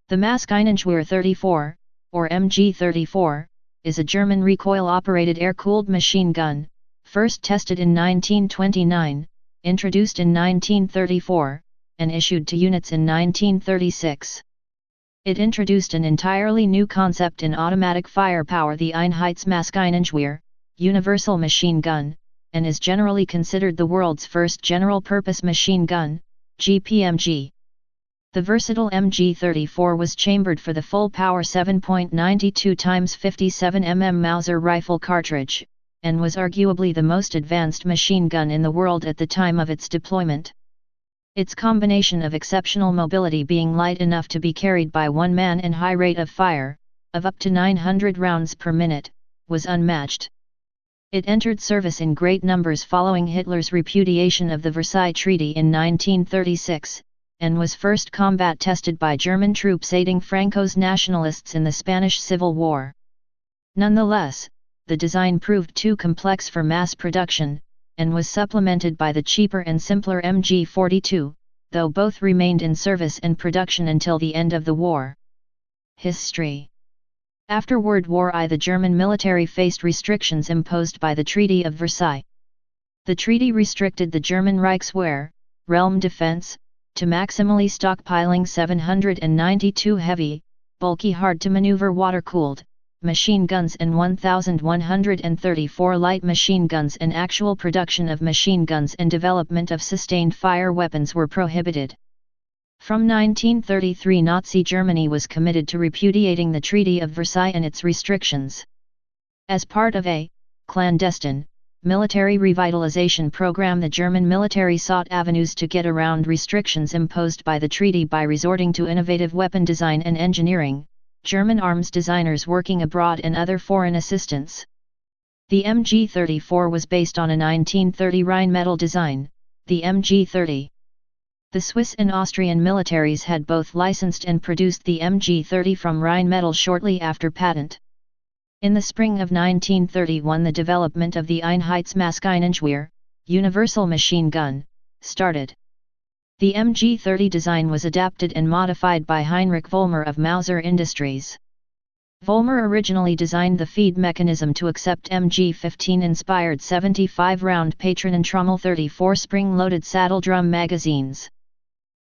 The Maschinengewehr 34, or MG34, is a German recoil-operated air-cooled machine gun, first tested in 1929, introduced in 1934, and issued to units in 1936. It introduced an entirely new concept in automatic firepower, the Einheitsmaschinengewehr, universal machine gun, and is generally considered the world's first general-purpose machine gun, GPMG. The versatile MG34 was chambered for the full-power 7.92 x 57 mm Mauser rifle cartridge, and was arguably the most advanced machine gun in the world at the time of its deployment. Its combination of exceptional mobility, being light enough to be carried by one man, and high rate of fire, of up to 900 rounds per minute, was unmatched. It entered service in great numbers following Hitler's repudiation of the Versailles Treaty in 1936, and was first combat tested by German troops aiding Franco's nationalists in the Spanish Civil War. Nonetheless, the design proved too complex for mass production, and was supplemented by the cheaper and simpler MG42, though both remained in service and production until the end of the war. History. After World War I, the German military faced restrictions imposed by the Treaty of Versailles. The treaty restricted the German Reichswehr, realm defense, to maximally stockpiling 792 heavy, bulky, hard-to-maneuver water-cooled machine guns and 1,134 light machine guns, and actual production of machine guns and development of sustained fire weapons were prohibited. From 1933, Nazi Germany was committed to repudiating the Treaty of Versailles and its restrictions. As part of a clandestine military revitalization program, the German military sought avenues to get around restrictions imposed by the treaty by resorting to innovative weapon design and engineering, German arms designers working abroad and other foreign assistance. The MG34 was based on a 1930 Rheinmetall design, the MG30. The Swiss and Austrian militaries had both licensed and produced the MG30 from Rheinmetall shortly after patent. In the spring of 1931, the development of the Einheitsmaschinengewehr, universal machine gun, started. The MG30 design was adapted and modified by Heinrich Vollmer of Mauser Industries. Vollmer originally designed the feed mechanism to accept MG15-inspired 75-round Patronentrommel 34 spring-loaded saddle drum magazines.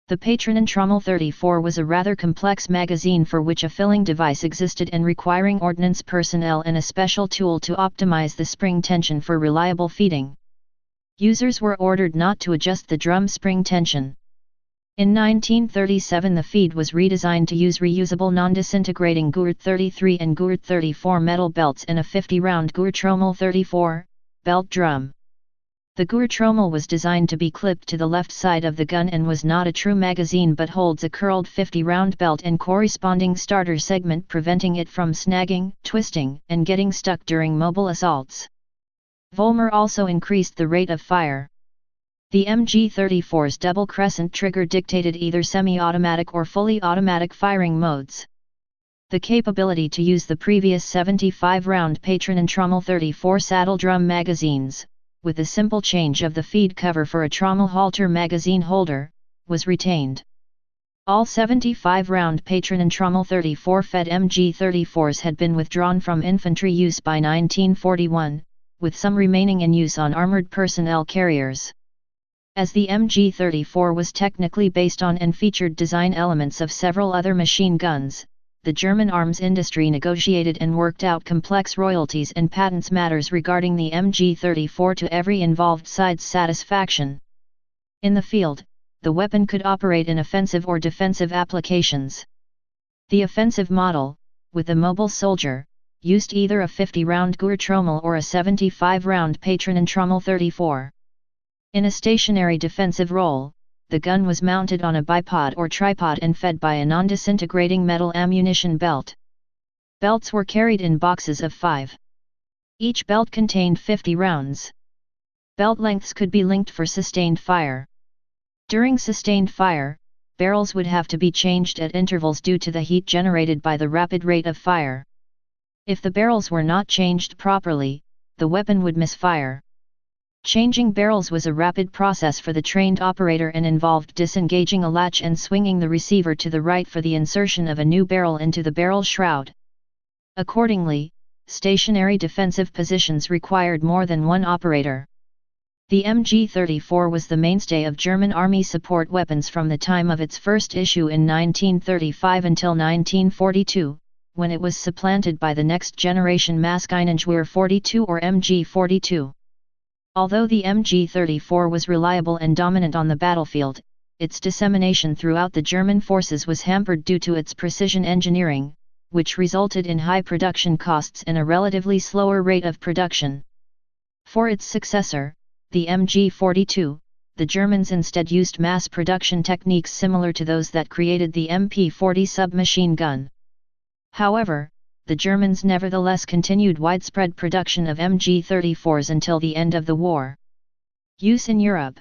The Patronentrommel 34 was a rather complex magazine for which a filling device existed, and requiring ordnance personnel and a special tool to optimize the spring tension for reliable feeding. Users were ordered not to adjust the drum spring tension. In 1937, the feed was redesigned to use reusable non-disintegrating Gurt 33 and Gurt 34 metal belts and a 50-round Gurtrommel 34 belt drum. The Gurtrommel was designed to be clipped to the left side of the gun and was not a true magazine, but holds a curled 50-round belt and corresponding starter segment, preventing it from snagging, twisting, and getting stuck during mobile assaults. Vollmer also increased the rate of fire. The MG34's double crescent trigger dictated either semi-automatic or fully automatic firing modes. The capability to use the previous 75-round Patronentrommel 34 saddle drum magazines, with a simple change of the feed cover for a trommel halter magazine holder, was retained. All 75-round Patronentrommel 34 fed MG34s had been withdrawn from infantry use by 1941, with some remaining in use on armored personnel carriers. As the MG34 was technically based on and featured design elements of several other machine guns, the German arms industry negotiated and worked out complex royalties and patents matters regarding the MG34 to every involved side's satisfaction. In the field, the weapon could operate in offensive or defensive applications. The offensive model, with a mobile soldier, used either a 50-round Gurtrommel or a 75-round Patronentrommel 34. In a stationary defensive role, the gun was mounted on a bipod or tripod and fed by a non-disintegrating metal ammunition belt. Belts were carried in boxes of 5. Each belt contained 50 rounds. Belt lengths could be linked for sustained fire. During sustained fire, barrels would have to be changed at intervals due to the heat generated by the rapid rate of fire. If the barrels were not changed properly, the weapon would misfire. Changing barrels was a rapid process for the trained operator and involved disengaging a latch and swinging the receiver to the right for the insertion of a new barrel into the barrel shroud. Accordingly, stationary defensive positions required more than one operator. The MG-34 was the mainstay of German Army support weapons from the time of its first issue in 1935 until 1942, when it was supplanted by the next generation Maschinengewehr 42 or MG-42. Although the MG-34 was reliable and dominant on the battlefield, its dissemination throughout the German forces was hampered due to its precision engineering, which resulted in high production costs and a relatively slower rate of production. For its successor, the MG-42, the Germans instead used mass production techniques similar to those that created the MP-40 submachine gun. However, the Germans nevertheless continued widespread production of MG-34s until the end of the war. Use in Europe.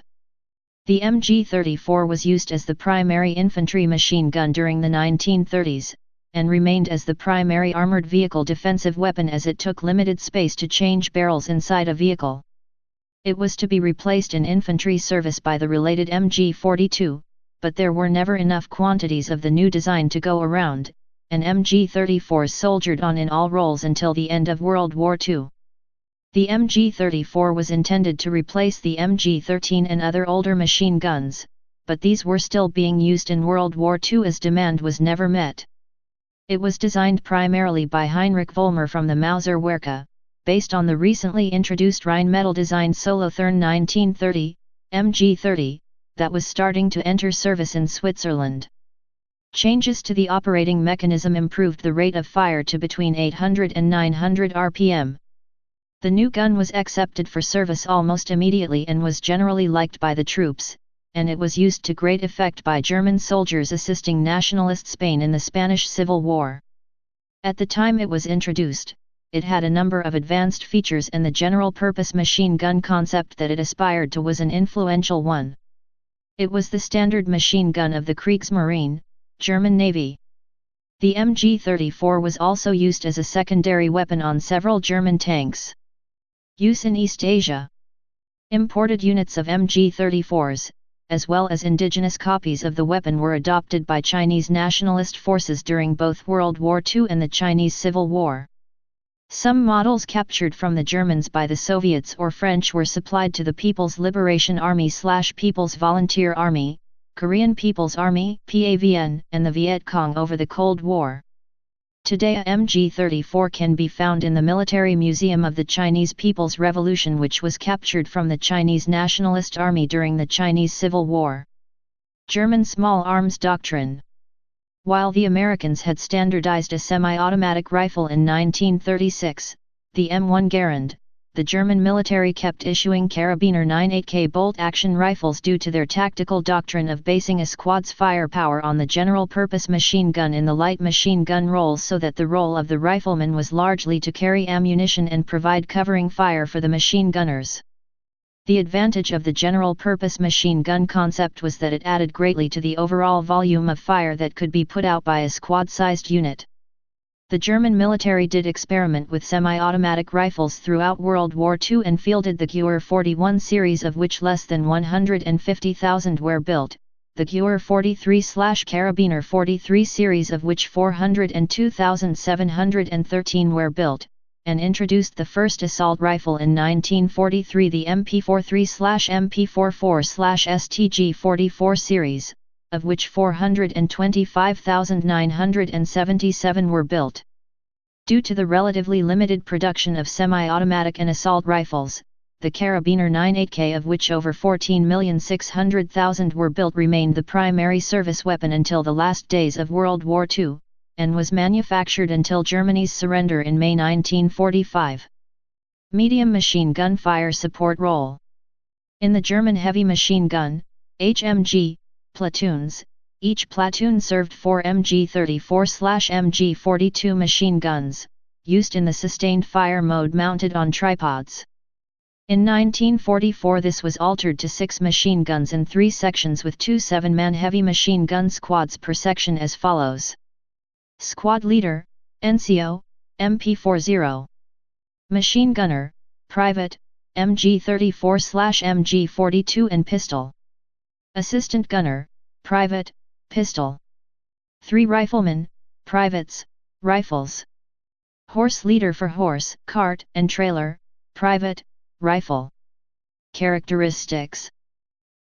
The MG-34 was used as the primary infantry machine gun during the 1930s, and remained as the primary armored vehicle defensive weapon as it took limited space to change barrels inside a vehicle. It was to be replaced in infantry service by the related MG-42, but there were never enough quantities of the new design to go around, and MG-34s soldiered on in all roles until the end of World War II. The MG-34 was intended to replace the MG-13 and other older machine guns, but these were still being used in World War II as demand was never met. It was designed primarily by Heinrich Vollmer from the Mauser-Werke, based on the recently introduced Rheinmetall-designed Solothurn 1930, MG-30, that was starting to enter service in Switzerland. Changes to the operating mechanism improved the rate of fire to between 800 and 900 rpm. The new gun was accepted for service almost immediately and was generally liked by the troops, and it was used to great effect by German soldiers assisting nationalist Spain in the Spanish Civil War. At the time it was introduced, it had a number of advanced features and the general-purpose machine gun concept that it aspired to was an influential one. It was the standard machine gun of the Kriegsmarine, German Navy. The MG-34 was also used as a secondary weapon on several German tanks. Use in East Asia. Imported units of MG-34s, as well as indigenous copies of the weapon were adopted by Chinese nationalist forces during both World War II and the Chinese Civil War. Some models captured from the Germans by the Soviets or French were supplied to the People's Liberation Army/People's Volunteer Army, Korean People's Army (PAVN), and the Viet Cong over the Cold War. Today a MG-34 can be found in the Military Museum of the Chinese People's Revolution, which was captured from the Chinese Nationalist Army during the Chinese Civil War. German small arms doctrine. While the Americans had standardized a semi-automatic rifle in 1936, the M1 Garand, the German military kept issuing Karabiner 98K bolt-action rifles due to their tactical doctrine of basing a squad's firepower on the general-purpose machine gun in the light machine gun roles, so that the role of the rifleman was largely to carry ammunition and provide covering fire for the machine gunners. The advantage of the general-purpose machine gun concept was that it added greatly to the overall volume of fire that could be put out by a squad-sized unit. The German military did experiment with semi-automatic rifles throughout World War II and fielded the Gewehr 41 series, of which less than 150,000 were built, the Gewehr 43/Karabiner 43 series, of which 402,713 were built, and introduced the first assault rifle in 1943, the MP43/MP44/STG-44 series, of which 425,977 were built. Due to the relatively limited production of semi-automatic and assault rifles, the Karabiner 98K, of which over 14,600,000 were built, remained the primary service weapon until the last days of World War II, and was manufactured until Germany's surrender in May 1945. Medium machine gun fire support role. In the German heavy machine gun, HMG, platoons, each platoon served 4 MG-34/MG-42 machine guns, used in the sustained fire mode mounted on tripods. In 1944 this was altered to 6 machine guns in 3 sections with 2 7-man heavy machine gun squads per section as follows. Squad Leader, NCO, MP40. Machine Gunner, Private, MG34/MG42 and pistol. Assistant gunner, private, pistol. 3 riflemen, privates, rifles. Horse leader for horse, cart and trailer, private, rifle. Characteristics.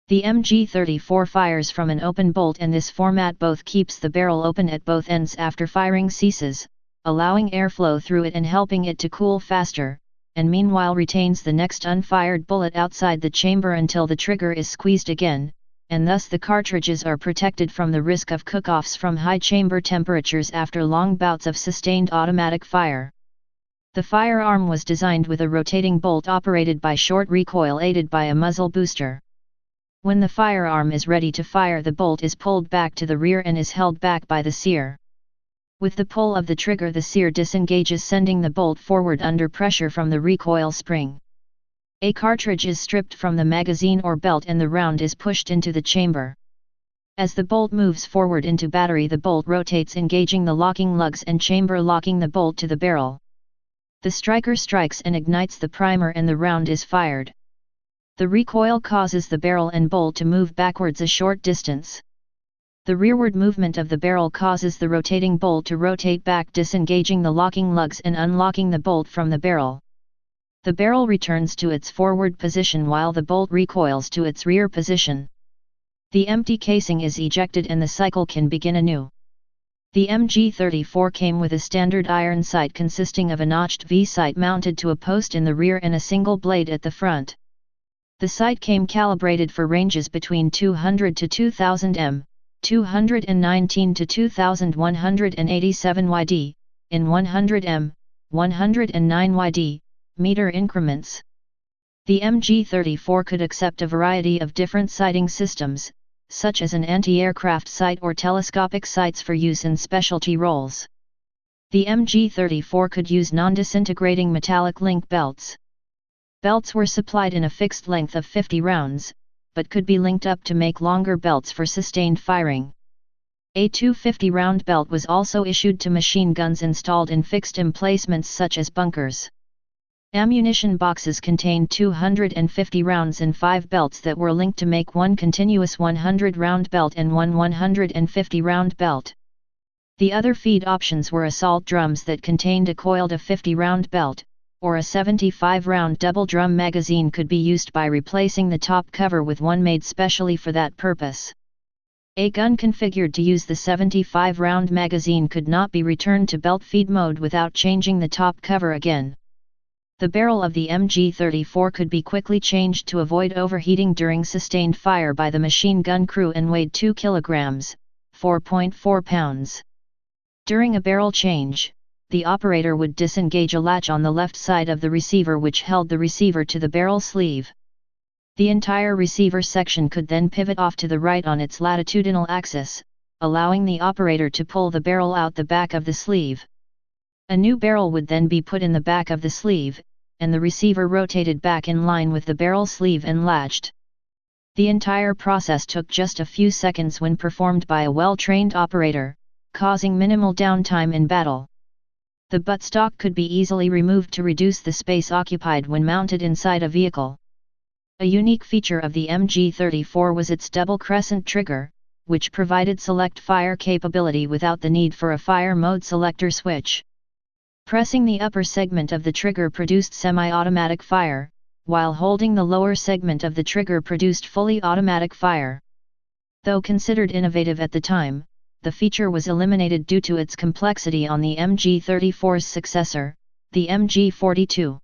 The MG34 fires from an open bolt, and this format both keeps the barrel open at both ends after firing ceases, allowing airflow through it and helping it to cool faster, and meanwhile retains the next unfired bullet outside the chamber until the trigger is squeezed again, and thus the cartridges are protected from the risk of cook-offs from high chamber temperatures after long bouts of sustained automatic fire. The firearm was designed with a rotating bolt operated by short recoil aided by a muzzle booster. When the firearm is ready to fire, the bolt is pulled back to the rear and is held back by the sear. With the pull of the trigger, the sear disengages, sending the bolt forward under pressure from the recoil spring. A cartridge is stripped from the magazine or belt and the round is pushed into the chamber. As the bolt moves forward into battery, the bolt rotates, engaging the locking lugs and chamber, locking the bolt to the barrel. The striker strikes and ignites the primer and the round is fired. The recoil causes the barrel and bolt to move backwards a short distance. The rearward movement of the barrel causes the rotating bolt to rotate back, disengaging the locking lugs and unlocking the bolt from the barrel. The barrel returns to its forward position while the bolt recoils to its rear position. The empty casing is ejected and the cycle can begin anew. The MG34 came with a standard iron sight consisting of a notched V-sight mounted to a post in the rear and a single blade at the front. The sight came calibrated for ranges between 200 to 2000 m, 219 to 2187 yd, in 100 m, 109 yd, meter increments. The MG34 could accept a variety of different sighting systems, such as an anti-aircraft sight or telescopic sights for use in specialty roles. The MG34 could use non-disintegrating metallic link belts. Belts were supplied in a fixed length of 50 rounds, but could be linked up to make longer belts for sustained firing. A 250-round belt was also issued to machine guns installed in fixed emplacements such as bunkers. Ammunition boxes contained 250 rounds in 5 belts that were linked to make one continuous 100-round belt and one 150-round belt. The other feed options were assault drums that contained a coiled 50-round belt, or a 75-round double drum magazine could be used by replacing the top cover with one made specially for that purpose. A gun configured to use the 75-round magazine could not be returned to belt feed mode without changing the top cover again. The barrel of the MG34 could be quickly changed to avoid overheating during sustained fire by the machine gun crew and weighed 2 kilograms, 4.4 pounds. During a barrel change, the operator would disengage a latch on the left side of the receiver which held the receiver to the barrel sleeve. The entire receiver section could then pivot off to the right on its latitudinal axis, allowing the operator to pull the barrel out the back of the sleeve. A new barrel would then be put in the back of the sleeve, and the receiver rotated back in line with the barrel sleeve and latched. The entire process took just a few seconds when performed by a well-trained operator, causing minimal downtime in battle. The buttstock could be easily removed to reduce the space occupied when mounted inside a vehicle. A unique feature of the MG34 was its double crescent trigger, which provided select fire capability without the need for a fire mode selector switch. Pressing the upper segment of the trigger produced semi-automatic fire, while holding the lower segment of the trigger produced fully automatic fire. Though considered innovative at the time, the feature was eliminated due to its complexity on the MG34's successor, the MG42.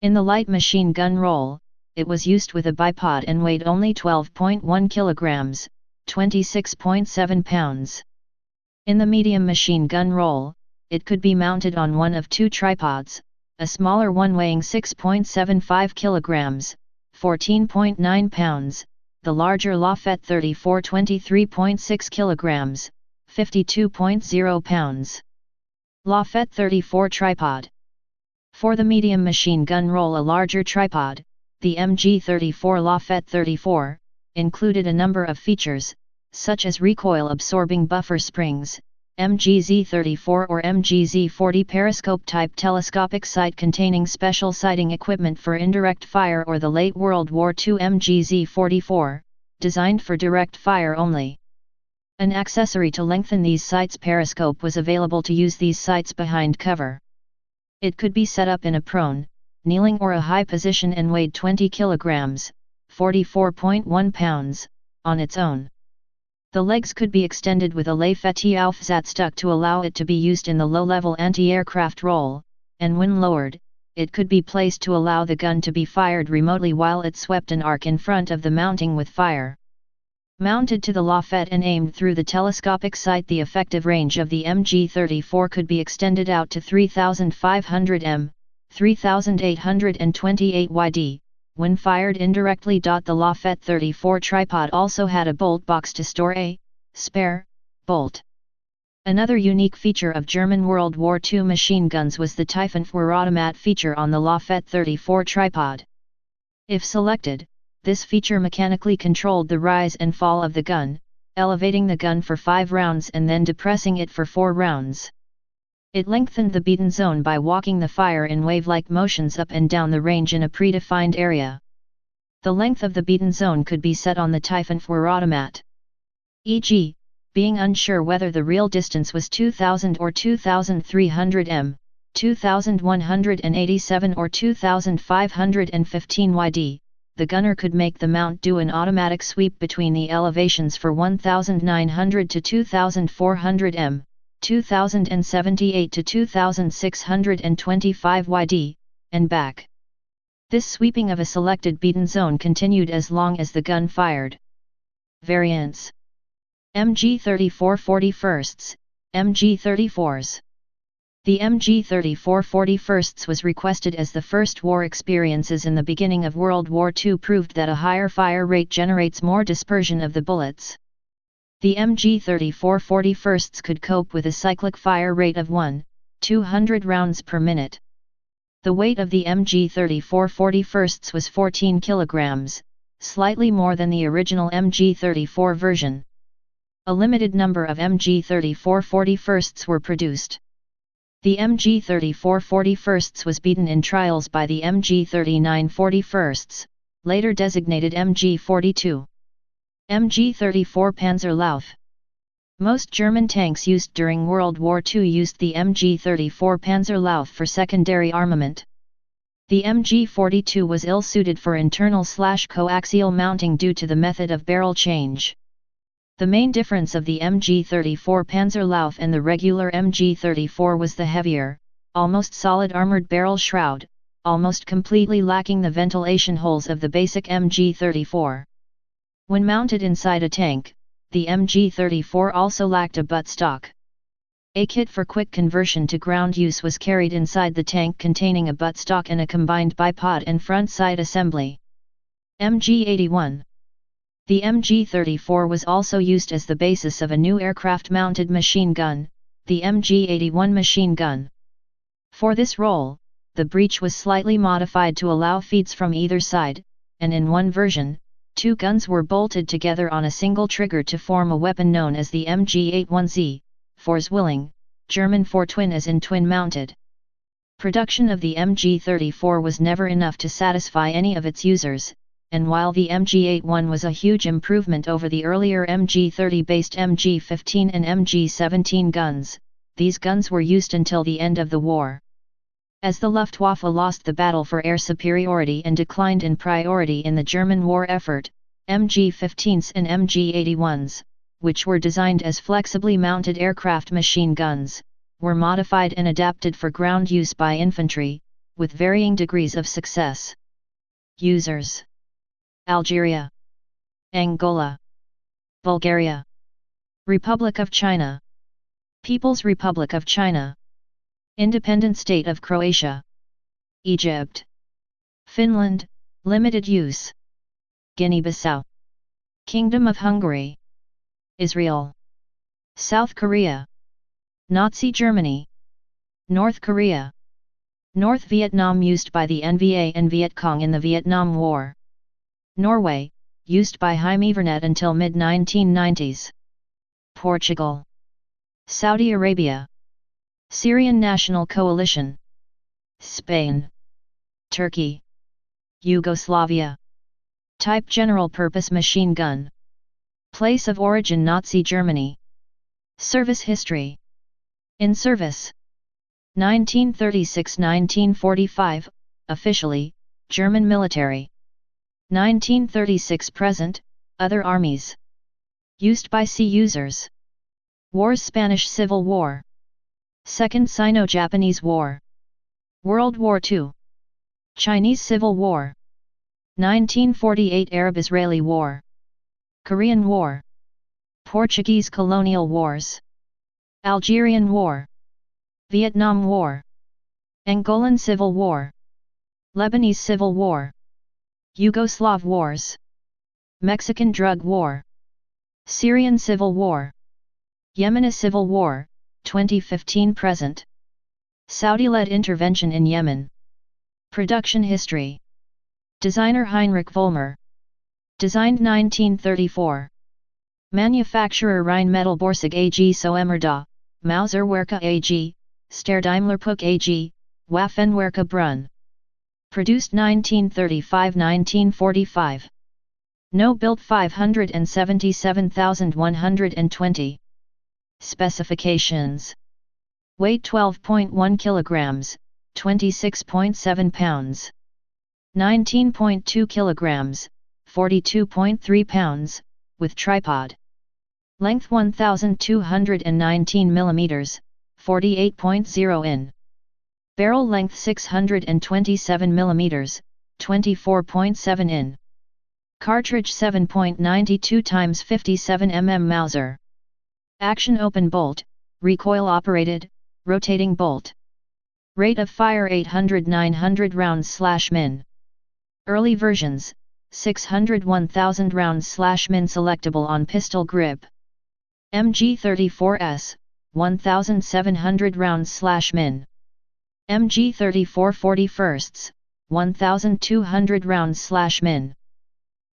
In the light machine gun role, it was used with a bipod and weighed only 12.1 kilograms, 26.7 pounds. In the medium machine gun role, it could be mounted on one of 2 tripods, a smaller one weighing 6.75 kilograms, 14.9 pounds, the larger Lafette 34 23.6 kilograms, 52.0 pounds. Lafette 34 tripod. For the medium machine gun role, a larger tripod, the MG34 Lafette 34, included a number of features, such as recoil-absorbing buffer springs, MGZ-34 or MGZ-40 periscope-type telescopic sight containing special sighting equipment for indirect fire, or the late World War II MGZ-44, designed for direct fire only. An accessory to lengthen these sights' periscope was available to use these sights behind cover. It could be set up in a prone, kneeling or a high position and weighed 20 kilograms, 44.1 pounds, on its own. The legs could be extended with a lafetti aufsatz stuck to allow it to be used in the low-level anti-aircraft role, and when lowered, it could be placed to allow the gun to be fired remotely while it swept an arc in front of the mounting with fire. Mounted to the lafette and aimed through the telescopic sight, the effective range of the MG-34 could be extended out to 3,500 m, 3,828 yd, when fired indirectly. The Lafette 34 tripod also had a bolt box to store a spare bolt. Another unique feature of German World War II machine guns was the Tiefenfeuerautomat feature on the Lafette 34 tripod. If selected, this feature mechanically controlled the rise and fall of the gun, elevating the gun for 5 rounds and then depressing it for 4 rounds. It lengthened the beaten zone by walking the fire in wave-like motions up and down the range in a predefined area. The length of the beaten zone could be set on the Tiefenfeuerautomat. E.g., being unsure whether the real distance was 2000 or 2300 m, 2187 or 2515 yd, the gunner could make the mount do an automatic sweep between the elevations for 1900 to 2400 m, 2078 to 2625 yd, and back. This sweeping of a selected beaten zone continued as long as the gun fired. Variants: MG-34 41st, MG-34s. The MG-34 41st was requested as the first war experiences in the beginning of World War II proved that a higher fire rate generates more dispersion of the bullets. The MG-34 41st could cope with a cyclic fire rate of 1,200 rounds per minute. The weight of the MG-34 41st was 14 kilograms, slightly more than the original MG-34 version. A limited number of MG-34 41st were produced. The MG-34 41st was beaten in trials by the MG-39 41st, later designated MG-42. MG-34 Panzerlauf. Most German tanks used during World War II used the MG-34 Panzerlauf for secondary armament. The MG-42 was ill-suited for internal/coaxial mounting due to the method of barrel change. The main difference of the MG-34 Panzerlauf and the regular MG-34 was the heavier, almost solid armored barrel shroud, almost completely lacking the ventilation holes of the basic MG-34. When mounted inside a tank, the MG-34 also lacked a buttstock. A kit for quick conversion to ground use was carried inside the tank containing a buttstock and a combined bipod and front side assembly. MG-81. The MG-34 was also used as the basis of a new aircraft-mounted machine gun, the MG-81 machine gun. For this role, the breech was slightly modified to allow feeds from either side, and in one version, 2 guns were bolted together on a single trigger to form a weapon known as the MG-81Z, Zwilling, German for twin as in twin-mounted. Production of the MG-34 was never enough to satisfy any of its users, and while the MG-81 was a huge improvement over the earlier MG-30-based MG-15 and MG-17 guns, these guns were used until the end of the war. As the Luftwaffe lost the battle for air superiority and declined in priority in the German war effort, MG-15s and MG-81s, which were designed as flexibly mounted aircraft machine guns, were modified and adapted for ground use by infantry, with varying degrees of success. Users: Algeria, Angola, Bulgaria, Republic of China, People's Republic of China, Independent State of Croatia, Egypt, Finland, limited use, Guinea-Bissau, Kingdom of Hungary, Israel, South Korea, Nazi Germany, North Korea, North Vietnam used by the NVA and Viet Cong in the Vietnam War, Norway, used by Heimevernet until mid-1990s, Portugal, Saudi Arabia, Syrian National Coalition, Spain, Turkey, Yugoslavia. Type general purpose machine gun. Place of origin Nazi Germany. Service history. In service 1936–1945, officially, German military. 1936 present, other armies. Used by sea users. Wars Spanish Civil War. Second Sino-Japanese War. World War II. Chinese Civil War. 1948 Arab-Israeli War. Korean War. Portuguese Colonial Wars. Algerian War. Vietnam War. Angolan Civil War. Lebanese Civil War. Yugoslav Wars. Mexican Drug War. Syrian Civil War. Yemeni Civil War, 2015 present. Saudi-led intervention in Yemen. Production history. Designer Heinrich Vollmer. Designed 1934. Manufacturer Rheinmetallborsig AG Soemerda, Mauserwerke AG, Steyr-Daimler-Puch AG, Waffenwerke Brunn. Produced 1935–1945. No built 577,120. Specifications. Weight 12.1 kilograms, 26.7 pounds. 19.2 kilograms, 42.3 pounds, with tripod. Length 1219 millimeters, 48.0 in. Barrel length 627 millimeters, 24.7 in. Cartridge 7.92 x 57 mm Mauser. Action open bolt, recoil operated, rotating bolt. Rate of fire 800–900 rounds/min. Early versions, 600–1000 rounds/min selectable on pistol grip. MG34S, 1700 rounds/min. MG34 41sts, 1200 rounds/min.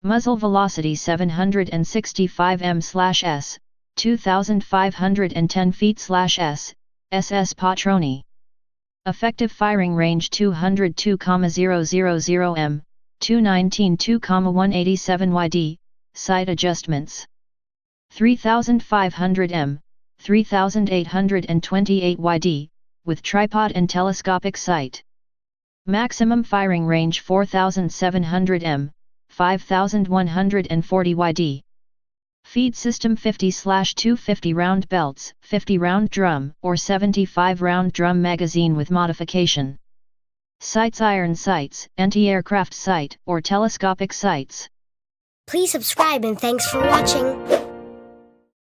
Muzzle velocity 765 m/s, 2510 feet/s, SS Patroni. Effective firing range 202,000 m, 219.2,187 yd, sight adjustments. 3500 m, 3828 yd, with tripod and telescopic sight. Maximum firing range 4700 m, 5140 yd. Feed system 50/250 round belts, 50 round drum or 75 round drum magazine with modification. Sights iron sights, anti-aircraft sight or telescopic sights. Please subscribe and thanks for watching.